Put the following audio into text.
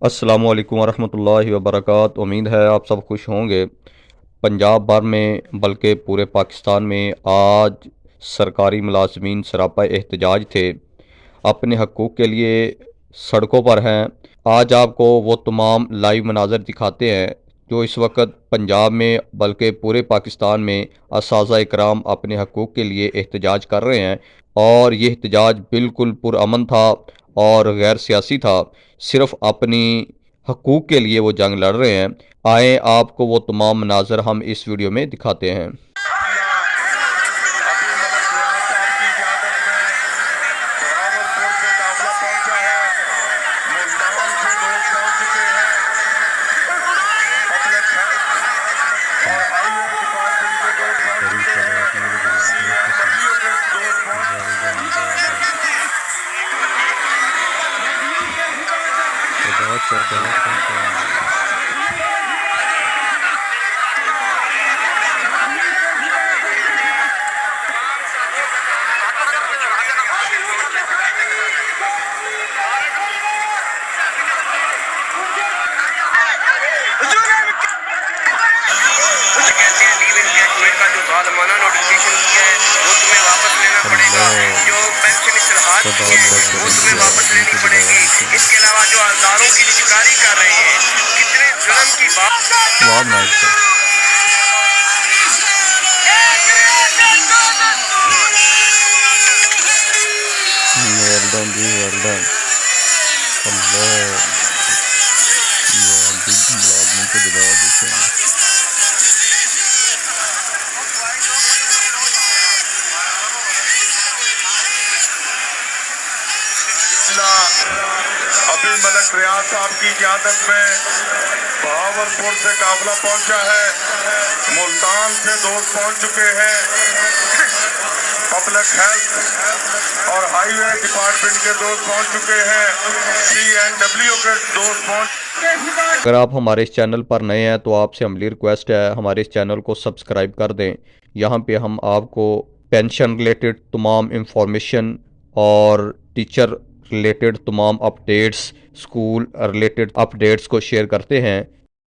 अस्सलामु अलैकुम वरहमतुल्लाहि वबरकात। उम्मीद है आप सब खुश होंगे। पंजाब भर में बल्कि पूरे पाकिस्तान में आज सरकारी मुलाजमीन सरापा एहतजाज थे, अपने हकूक़ के लिए सड़कों पर हैं। आज आपको वो तमाम लाइव मनाज़र दिखाते हैं जो इस वक्त पंजाब में बल्कि पूरे पाकिस्तान में असाज़ा इकराम अपने हकूक़ के लिए एहतजाज कर रहे हैं। और ये एहतजाज बिल्कुल पुरअमन था और गैर सियासी था। सिर्फ अपनी हकूक़ के लिए वो जंग लड़ रहे हैं। आए आपको वो तमाम मनाज़र हम इस वीडियो में दिखाते हैं। सालमाना नोटिफिकेशन किया है वो तुम्हें वापस लेना पड़ेगा। जो पेंशन इसराहत की है वो तुम्हें वापस लेनी पड़ेगी। इसके अलावा जो हजारों की निजकारी कर रहे हैं, कितने जुल्म की बात। Well done जी, well done। अल्लाह यार बिग ब्लॉग में तो जवाब देते अभी मलक रियाज साहब की क़यादत में बहावलपुर से काफिला पहुंचा है, मुल्तान से दोस्त पहुंच चुके हैं, पब्लिक हेल्थ और हाईवे डिपार्टमेंट के दोस्त पहुंच चुके हैं, CNW के दोस्त पहुंच। अगर आप हमारे इस चैनल पर नए हैं तो आपसे हमारी रिक्वेस्ट है हमारे इस चैनल को सब्सक्राइब कर दें। यहाँ पे हम आपको पेंशन रिलेटेड तमाम इंफॉर्मेशन और टीचर रिलेटेड तमाम अपडेट्स, स्कूल रिलेटेड अपडेट्स को शेयर करते हैं।